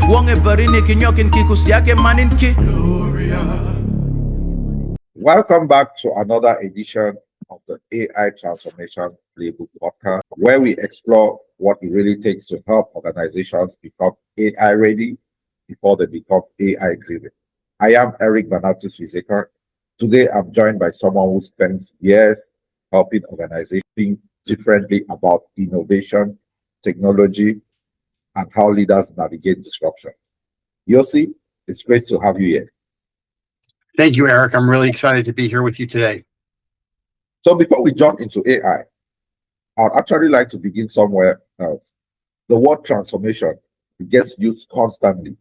Welcome back to another edition of the AI Transformation Playbook podcast, where we explore what it really takes to help organizations become AI ready before they become AI driven. I am Bannavti Suiseka. Today, I'm joined by someone who spends years helping organizations think differently about innovation, technology, and how leaders navigate disruption. Yosi, it's great to have you here. Thank you, Eric. I'm really excited to be here with you today. So before we jump into AI, I'd actually like to begin somewhere else. The word transformation, it gets used constantly.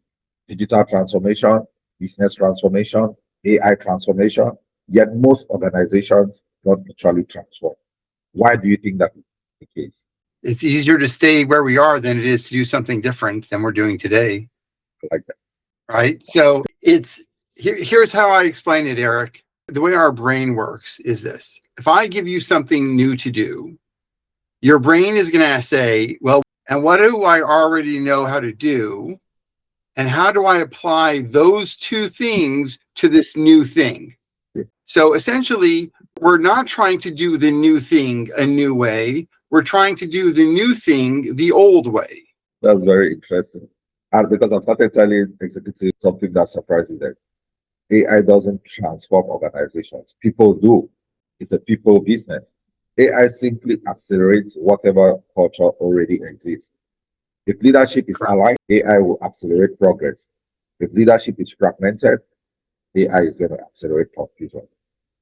Digital transformation, business transformation, AI transformation, yet most organizations don't actually transform. Why do you think that is the case? It's easier to stay where we are than it is to do something different than we're doing today. I like that. Right? So here's how I explain it, Eric. The way our brain works is this. If I give you something new to do, your brain is going to say, well, and what do I already know how to do? And how do I apply those two things to this new thing? So essentially, we're not trying to do the new thing a new way. We're trying to do the new thing the old way. That's very interesting. And because I've started telling executives something that surprises them. AI doesn't transform organizations. People do. It's a people business. AI simply accelerates whatever culture already exists. If leadership is aligned, AI will accelerate progress. If leadership is fragmented, AI is going to accelerate confusion.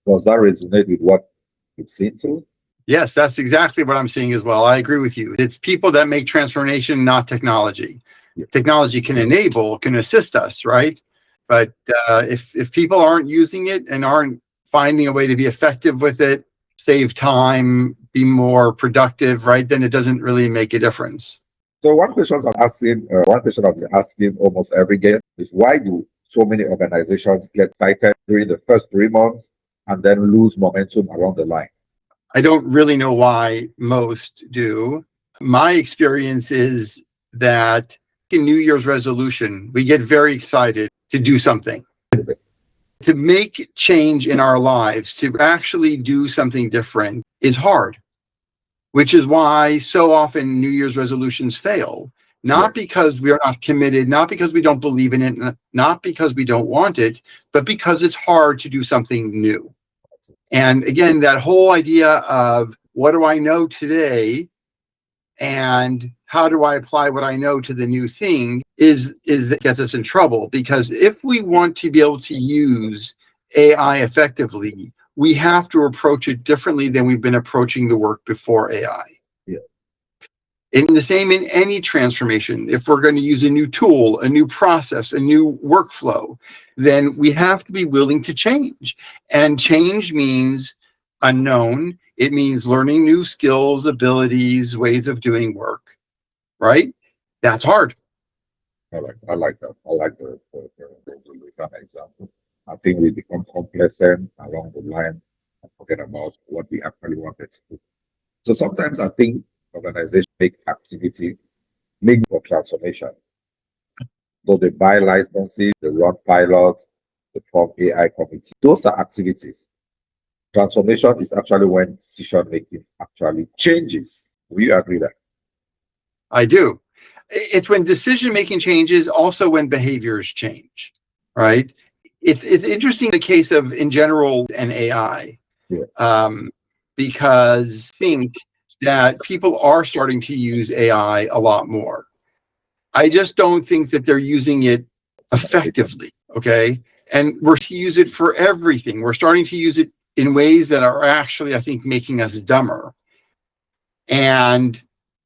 Does that resonate with what you've seen too? Yes, that's exactly what I'm seeing as well. I agree with you. It's people that make transformation, not technology. Yeah. Technology can enable, can assist us, right? But if people aren't using it and aren't finding a way to be effective with it, save time, be more productive, right, then it doesn't really make a difference. So one question I've been asking almost every guest is, why do so many organizations get excited during the first 3 months and then lose momentum along the line? I don't really know why most do. My experience is that in New Year's resolution, we get very excited to do something, to make change in our lives, to actually do something different is hard, which is why so often New Year's resolutions fail. Not because we are not committed, not because we don't believe in it, not because we don't want it, but because it's hard to do something new. And again, that whole idea of what do I know today and how do I apply what I know to the new thing is that gets us in trouble. Because if we want to be able to use AI effectively, we have to approach it differently than we've been approaching the work before AI. Yeah. In the same in any transformation, if we're going to use a new tool, a new process, a new workflow, then we have to be willing to change. And change means unknown. It means learning new skills, abilities, ways of doing work, right? That's hard. I like that. I like the example. I think we become complacent along the line and forget about what we actually wanted to do. So sometimes I think organizations make for transformation. So they buy licenses, they run pilots, they form AI committees. Those are activities. Transformation is actually when decision making actually changes. Will you agree that? I do. It's when decision making changes, also when behaviors change, right? It's interesting the case of in general and AI, because I think that people are starting to use AI a lot more. I just don't think that they're using it effectively, okay? And we're to use it for everything. We're starting to use it in ways that are actually, I think, making us dumber. And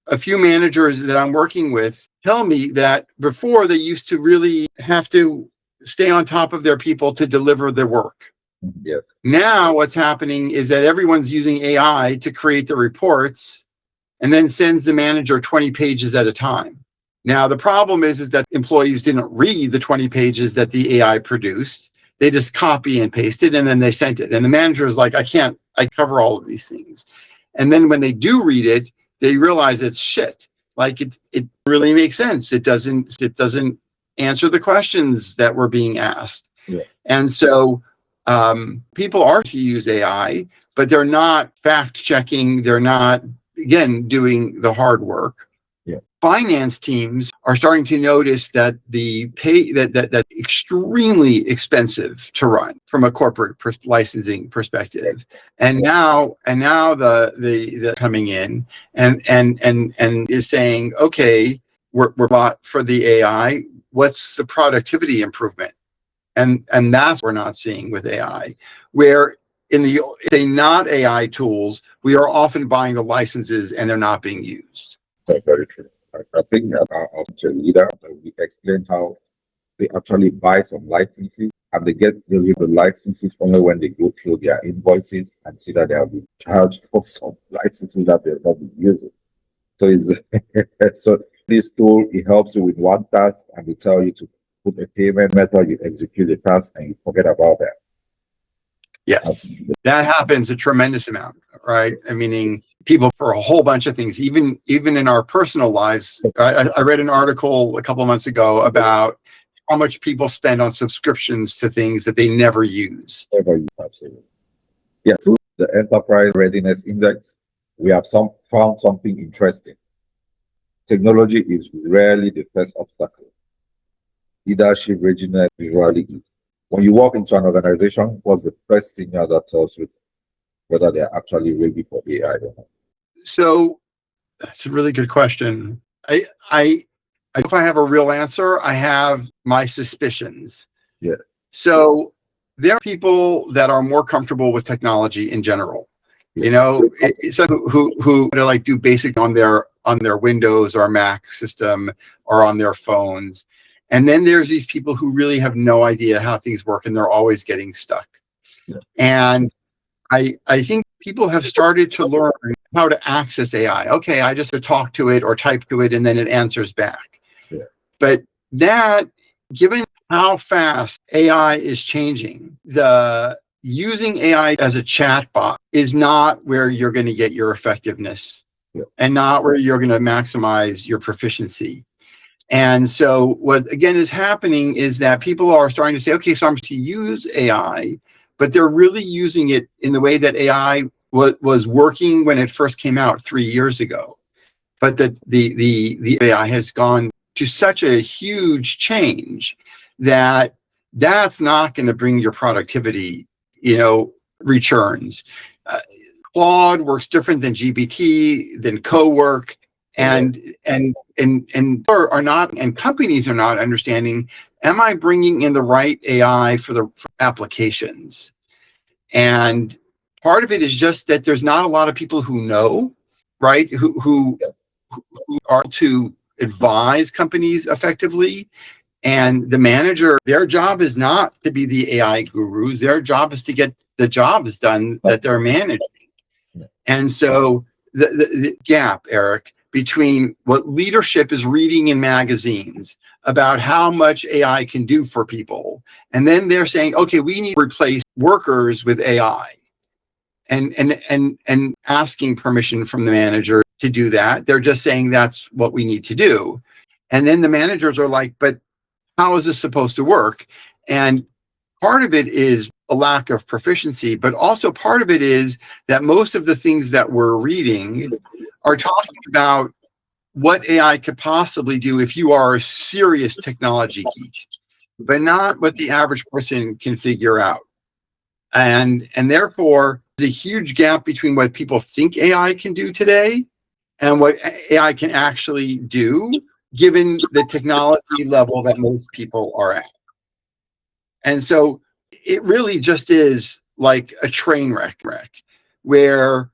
a few managers that I'm working with tell me that before they used to really have to stay on top of their people to deliver their work. Yes. Now what's happening is that everyone's using AI to create the reports and then sends the manager 20 pages at a time. Now, the problem is that employees didn't read the 20 pages that the AI produced. They just copy and paste it, and then they sent it. And the manager is like, I cover all of these things. And then when they do read it, they realize it's shit. Like it really makes sense. It doesn't answer the questions that were being asked. Yeah. And so people are to use AI, but they're not fact checking. They're not, again, doing the hard work. Yeah. Finance teams are starting to notice that that extremely expensive to run from a corporate licensing perspective, and now the coming in and is saying, okay, we're bought for the AI. What's the productivity improvement? And that's what we're not seeing with AI, where in the not AI tools, we are often buying the licenses and they're not being used. That's very true. I think our leader, we explained how they actually buy some licenses and they read the licenses only when they go through their invoices and see that they have been charged for some licenses that they've not been using. So so this tool, it helps you with one task and they tell you to put a payment method, you execute the task and you forget about that. Yes, that happens a tremendous amount, right? Meaning people for a whole bunch of things, even in our personal lives. I read an article a couple of months ago about how much people spend on subscriptions to things that they never use. Absolutely. Yeah, through the Enterprise Readiness Index, we have found something interesting. Technology is rarely the first obstacle. Leadership readiness usually is. When you walk into an organization, what's the first signal that tells you whether they're actually ready for AI or not? So that's a really good question. If I have a real answer, I have my suspicions. Yeah. So there are people that are more comfortable with technology in general. Yeah. You know, some who like do basic on their Windows or Mac system or on their phones. And then there's these people who really have no idea how things work and they're always getting stuck. Yeah. And I think people have started to learn how to access AI. Okay, I just talk to it or type to it and then it answers back. Yeah. But that, given how fast AI is changing, the using AI as a chatbot is not where you're going to get your effectiveness. Yeah. And not where you're going to maximize your proficiency. And so what again is happening is that people are starting to say, okay, so I'm going to use AI, but they're really using it in the way that AI was working when it first came out 3 years ago. But the AI has gone to such a huge change that that's not going to bring your productivity, returns. Claude works different than GPT, than CoWork, and are not, and companies are not understanding, am I bringing in the right AI for applications? And part of it is just that there's not a lot of people who know, right? Who are to advise companies effectively. And the manager, their job is not to be the AI gurus. Their job is to get the jobs done that they're managing. And so the gap, Eric, between what leadership is reading in magazines about how much AI can do for people, and then they're saying, okay, we need to replace workers with AI, and asking permission from the manager to do that. They're just saying that's what we need to do. And then the managers are like, but how is this supposed to work? And part of it is a lack of proficiency, but also part of it is that most of the things that we're reading are talking about what AI could possibly do if you are a serious technology geek, but not what the average person can figure out. And therefore, there's a huge gap between what people think AI can do today and what AI can actually do, given the technology level that most people are at. And so it really just is like a train wreck where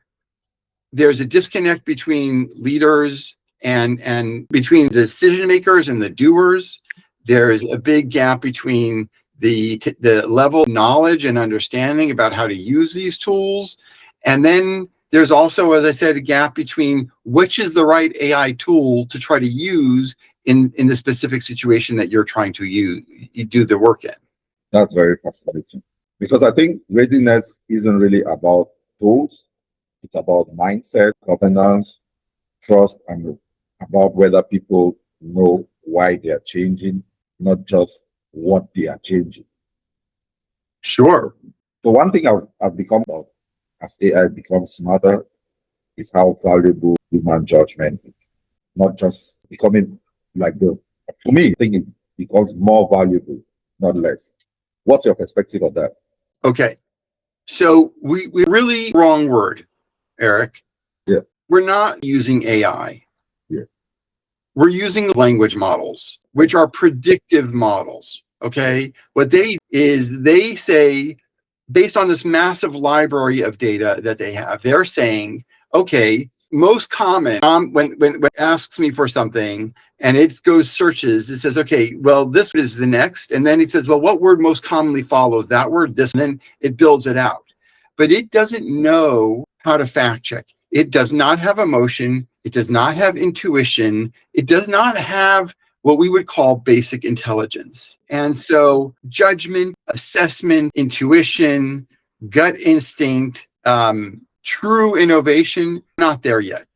there's a disconnect between leaders and between the decision makers and the doers. There's a big gap between the level of knowledge and understanding about how to use these tools. And then there's also, as I said, a gap between which is the right AI tool to try to use in the specific situation that you're trying to you do the work in. That's very fascinating, because I think readiness isn't really about tools. It's about mindset, governance, trust, and about whether people know why they're changing not just what they are changing. Sure. So one thing I've become about as AI becomes smarter is how valuable human judgment is. Not just becoming like for me, I think it becomes more valuable, not less. What's your perspective on that? Okay. So we really wrong word, Eric. Yeah. We're not using AI. Yeah. We're using language models, which are predictive models. Okay. What they say, based on this massive library of data that they have, they're saying, okay, most common, when it asks me for something and it goes searches, it says, okay, well, this is the next. And then it says, well, what word most commonly follows that word? This, and then it builds it out. But it doesn't know how to fact check. It does not have emotion. It does not have intuition. It does not have what we would call basic intelligence. And so judgment, assessment, intuition, gut instinct, true innovation, not there yet.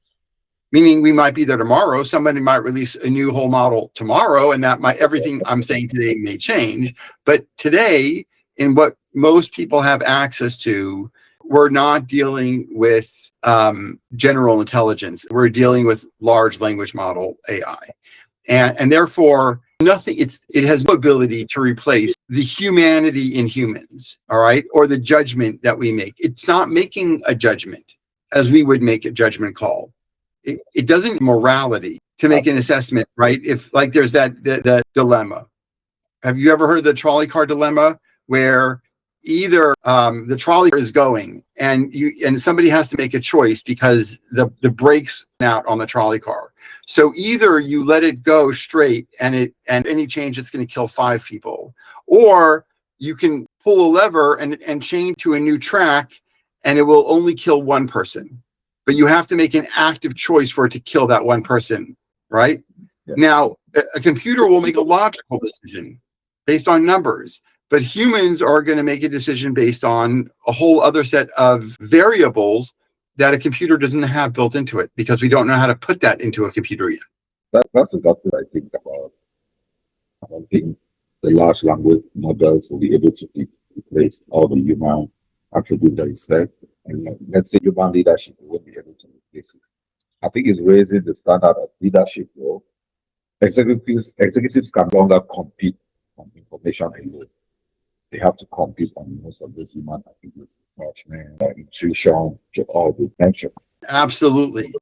Meaning we might be there tomorrow. Somebody might release a new whole model tomorrow, and that might, everything I'm saying today may change. But today, in what most people have access to, we're not dealing with general intelligence. We're dealing with large language model AI. And therefore, it has no ability to replace the humanity in humans, all right, or the judgment that we make. It's not making a judgment as we would make a judgment call. It doesn't morality to make an assessment, right? If like there's that dilemma. Have you ever heard of the trolley car dilemma, where either the trolley is going and somebody has to make a choice because the brakes out on the trolley car. So either you let it go straight and any change it's going to kill 5 people, or you can pull a lever and change to a new track and it will only kill 1 person. But you have to make an active choice for it to kill that 1 person, right? Yeah. Now, a computer will make a logical decision based on numbers, but humans are going to make a decision based on a whole other set of variables that a computer doesn't have built into it, because we don't know how to put that into a computer yet. That's exactly what I think about. I don't think the large language models will be able to replace all the human attributes that you said. And let's say human leadership won't be able to replace it. I think it's raising the standard of leadership, though. Executives can no longer compete on information alone. They have to compete on most of those human attributes, judgment, intuition, to all the mentioned. Absolutely.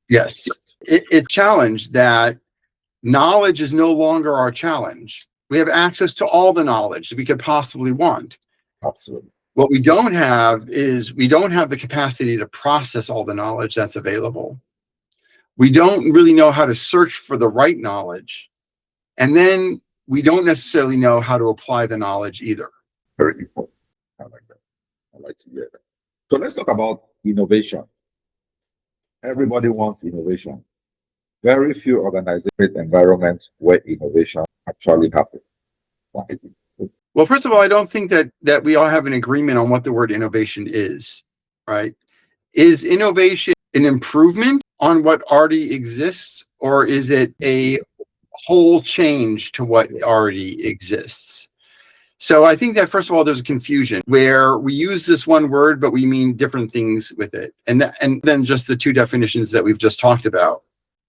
Yes. It's challenged that knowledge is no longer our challenge. We have access to all the knowledge that we could possibly want. Absolutely. What we don't have is we don't have the capacity to process all the knowledge that's available. We don't really know how to search for the right knowledge. And then we don't necessarily know how to apply the knowledge either. Very important. I like that. I like to hear that. So let's talk about innovation. Everybody wants innovation. Very few organizations create environments where innovation actually happens. Well, first of all, I don't think that we all have an agreement on what the word innovation is, right? Is innovation an improvement on what already exists, or is it a whole change to what already exists? So I think that, first of all, there's a confusion where we use this one word, but we mean different things with it. And then just the 2 definitions that we've just talked about.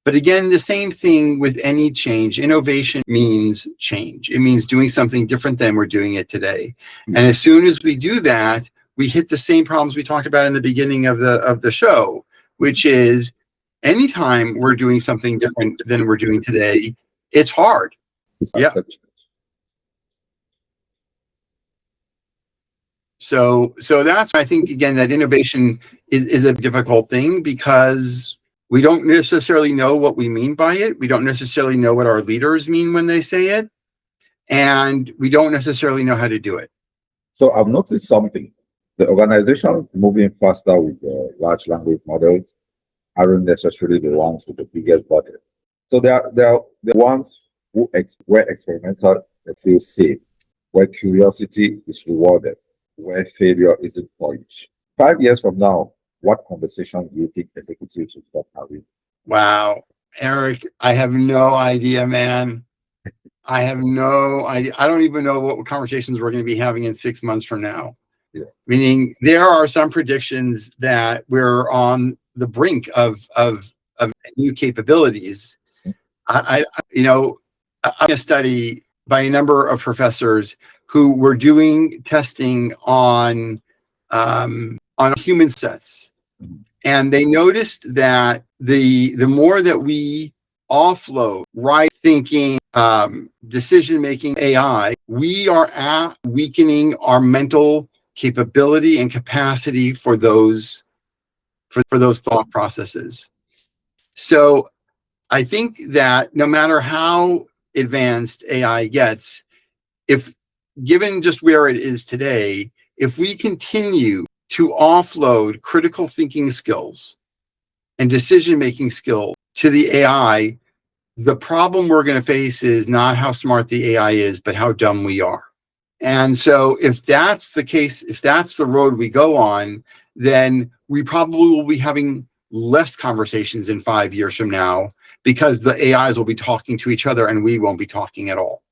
But again, the same thing with any change. Innovation means change. It means doing something different than we're doing it today. And as soon as we do that, we hit the same problems we talked about in the beginning of the show, which is anytime we're doing something different than we're doing today, it's hard. Yeah. So that's, I think, again, that innovation is a difficult thing, because we don't necessarily know what we mean by it. We don't necessarily know what our leaders mean when they say it. And we don't necessarily know how to do it. So I've noticed something. The organizations moving faster with the large language models aren't necessarily the ones with the biggest budget. So they are the ones where experimental feels safe, where curiosity is rewarded, where failure isn't polished. 5 years from now, what conversation do you think executives will start having? Wow, Eric, I have no idea, man. I have no idea. I don't even know what conversations we're going to be having in 6 months from now. Yeah. Meaning there are some predictions that we're on the brink of new capabilities. I'm a study by a number of professors who were doing testing on human sets, and they noticed that the more that we offload right thinking, decision making AI, we are weakening our mental capability and capacity for those thought processes. So I think that no matter how advanced AI gets, if given just where it is today, if we continue to offload critical thinking skills and decision-making skills to the AI, the problem we're going to face is not how smart the AI is, but how dumb we are. And so if that's the case, if that's the road we go on, then we probably will be having less conversations in 5 years from now, because the AIs will be talking to each other and we won't be talking at all,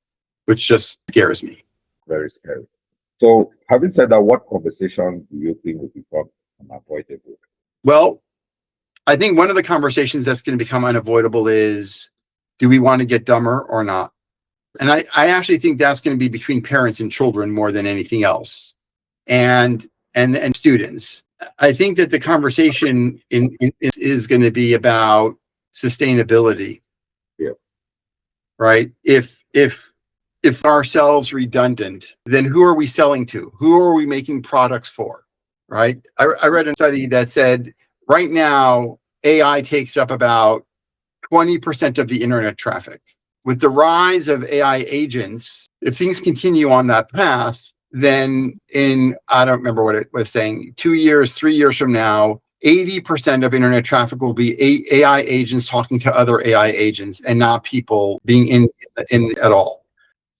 which just scares me. Very scary. So having said that, what conversation do you think will become unavoidable? Well, I think one of the conversations that's going to become unavoidable is, do we want to get dumber or not? And I actually think that's going to be between parents and children more than anything else, and students. I think that the conversation is going to be about sustainability. Yeah. Right. If ourselves redundant, then who are we selling to? Who are we making products for? Right. I read a study that said right now AI takes up about 20% of the internet traffic. With the rise of AI agents, if things continue on that path, then I don't remember what it was saying, 2 years, 3 years from now, 80% of internet traffic will be AI agents talking to other AI agents and not people being in at all.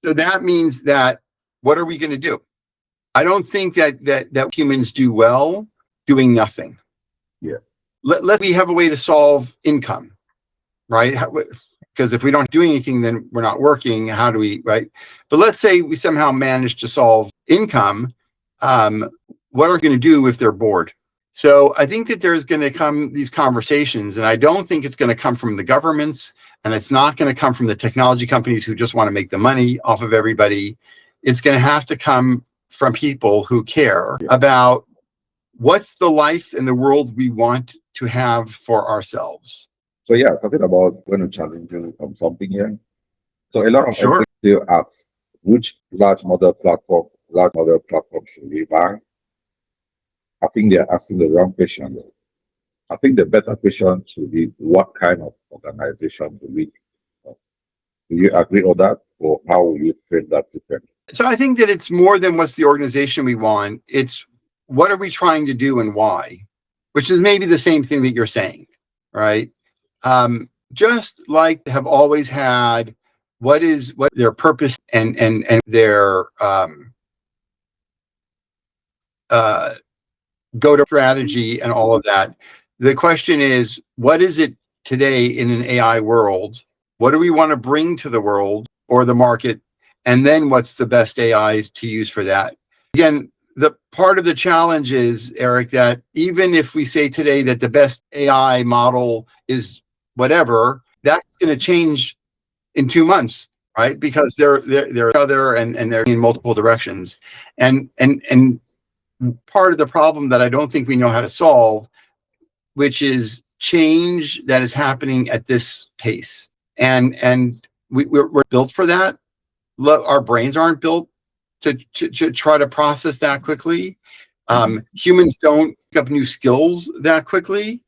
So that means that, what are we going to do? I don't think that humans do well doing nothing. Yeah. Let we have a way to solve income, right? Because if we don't do anything, then we're not working. How do we, right? But let's say we somehow manage to solve income. What are we going to do if they're bored? So I think that there's going to come these conversations, and I don't think it's going to come from the governments, and it's not going to come from the technology companies who just want to make the money off of everybody. It's going to have to come from people who care about what's the life and the world we want to have for ourselves. So yeah, talking about when we challenge you on something here. So a lot of Sure. still ask, which large model platform should we buy? I think they're asking the wrong question. I think the better question should be, what kind of organization do we need? Do you agree on that, or how will you frame that differently? So I think that it's more than what's the organization we want. It's what are we trying to do and why, which is maybe the same thing that you're saying, right? Just like have always had what their purpose and their go-to strategy and all of that. The question is, what is it today in an AI world? What do we want to bring to the world or the market? And then what's the best AIs to use for that? Again, the part of the challenge is, Eric, that even if we say today that the best AI model is whatever, that's going to change in 2 months, right? Because they're other and they're in multiple directions. And part of the problem that I don't think we know how to solve, which is change that is happening at this pace. And we're built for that. Our brains aren't built to try to process that quickly. Humans don't pick up new skills that quickly.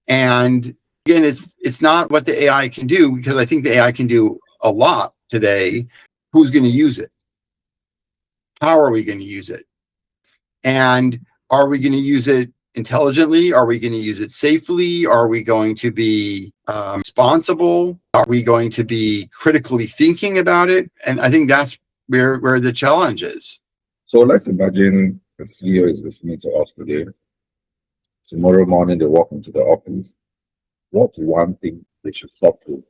And again, it's not what the AI can do, because I think the AI can do a lot today. Who's going to use it? How are we going to use it? And are we going to use it intelligently? Are we going to use it safely? Are we going to be responsible? Are we going to be critically thinking about it? And I think that's where the challenge is. So let's imagine the CEO is listening to us today. Tomorrow morning, they walk into the office. What's one thing they should stop doing?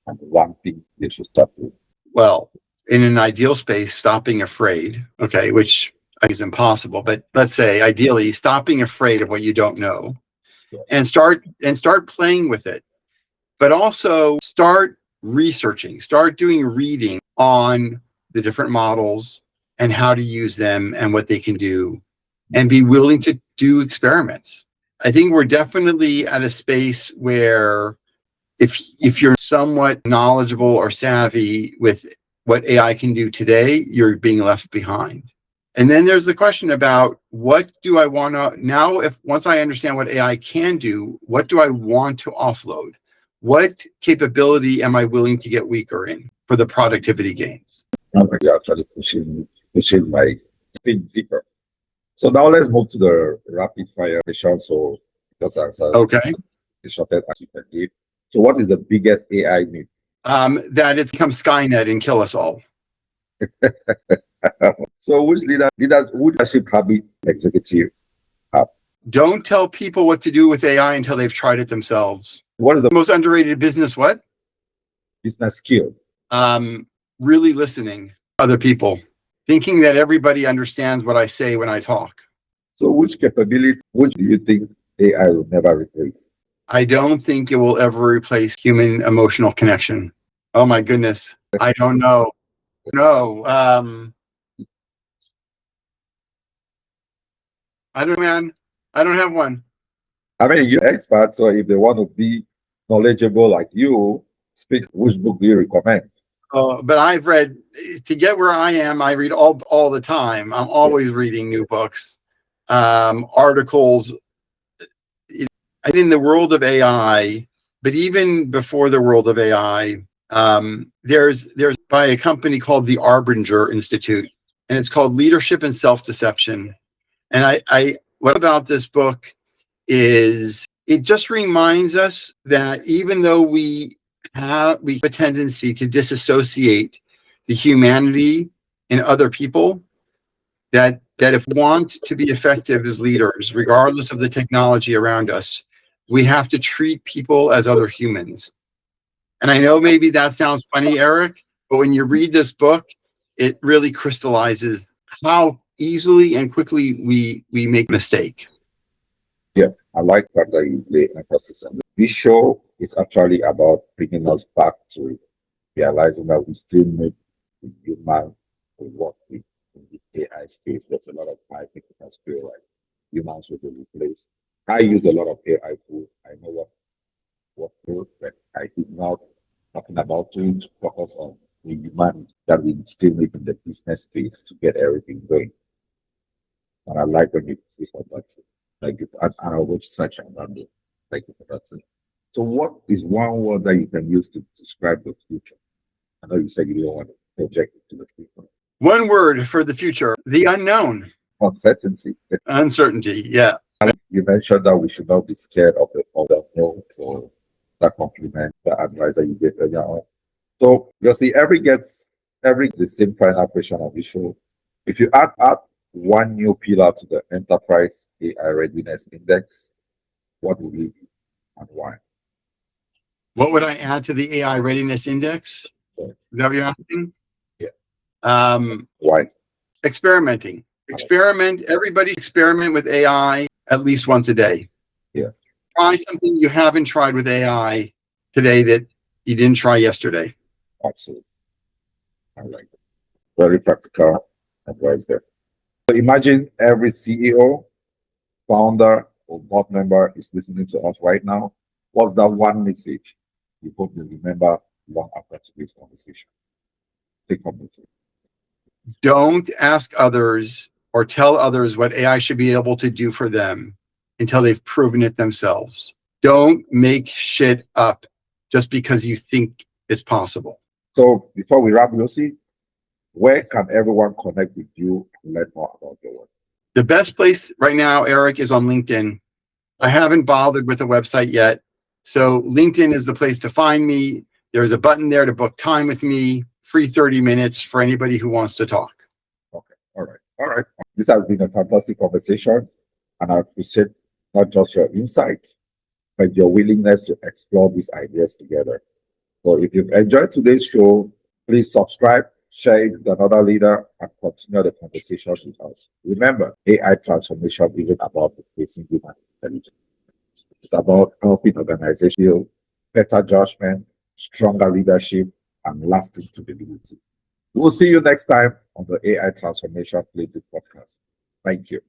And one thing they should start doing? Well, in an ideal space, stop being afraid, okay, which is impossible, but let's say ideally stop being afraid of what you don't know and start playing with it. But also start researching, start doing reading on the different models and how to use them and what they can do, and be willing to do experiments. I think we're definitely at a space where if you're somewhat knowledgeable or savvy with what AI can do today, you're being left behind. And then there's the question about what do I want to now, if once I understand what AI can do, what do I want to offload? What capability am I willing to get weaker in for the productivity gains? You're actually pushing my thing deeper. So now let's move to the rapid fire question. So just answer Okay. the shortest answer you can give. So what is the biggest AI myth? That it's become Skynet and kill us all. So which leadership habit executive have? Don't tell people what to do with AI until they've tried it themselves. What is the Most underrated business what? business skill? Really listening to other people, thinking that everybody understands what I say when I talk. So which capability, which do you think AI will never replace? I don't think it will ever replace human emotional connection. Oh my goodness. I don't know. No. I don't know, man. I don't have one. I mean, you're expert, so if they want to be knowledgeable like you, speak. Which book do you recommend? But I've read to get where I am. I read all the time. I'm always reading new books, articles. I think in the world of AI, but even before the world of AI, there's by a company called the Arbinger Institute, and it's called Leadership and Self-Deception. And I what about this book is it just reminds us that even though we have a tendency to disassociate the humanity in other people, that if we want to be effective as leaders, regardless of the technology around us, we have to treat people as other humans. And I know maybe that sounds funny, Eric, but when you read this book, it really crystallizes how easily and quickly we make mistake. Yeah, I like that you play emphasis on. This show is actually about bringing us back to realizing that we still need the human to work with in the AI space. There's a lot of I think it has feel like humans will be replaced. I use a lot of AI tools. I know what to, but I did not talking about doing to focus on the human that we still need in the business space to get everything going. And I like when you see that. Like and I will search around it. Like that. So what is one word that you can use to describe the future? I know you said you don't want to project it to the future. One word for the future: the unknown. Uncertainty. Uncertainty. Yeah. You mentioned that we should not be scared of the unknown. So that compliment the advice that you gave earlier on. So you see, every the same final question of the show. If you add one new pillar to the enterprise AI readiness index, what would it be and why? What would I add to the AI readiness index? Yes. Is that what you're asking? Yeah. Why? Experimenting. Everybody experiment with AI at least once a day. Yeah. Try something you haven't tried with AI today that you didn't try yesterday. Absolutely. I like it. Very practical advice there. So imagine every CEO, founder, or board member is listening to us right now. What's that one message you hope they remember long after today's conversation? Take home with you. Don't ask others or tell others what AI should be able to do for them until they've proven it themselves. Don't make shit up just because you think it's possible. So before we wrap, Yosi, where can everyone connect with you and learn more about your work? The best place right now, Eric, is on LinkedIn. I haven't bothered with a website yet. So LinkedIn is the place to find me. There's a button there to book time with me, free 30 minutes for anybody who wants to talk. Okay. All right. This has been a fantastic conversation, and I appreciate not just your insights, but your willingness to explore these ideas together. So if you've enjoyed today's show, Please subscribe, share it with another leader, and continue the conversation with us. Remember, AI transformation isn't about replacing human intelligence. It's about helping organizations build better judgment, stronger leadership, and lasting capability. We'll see you next time on the AI Transformation Playbook podcast. Thank you.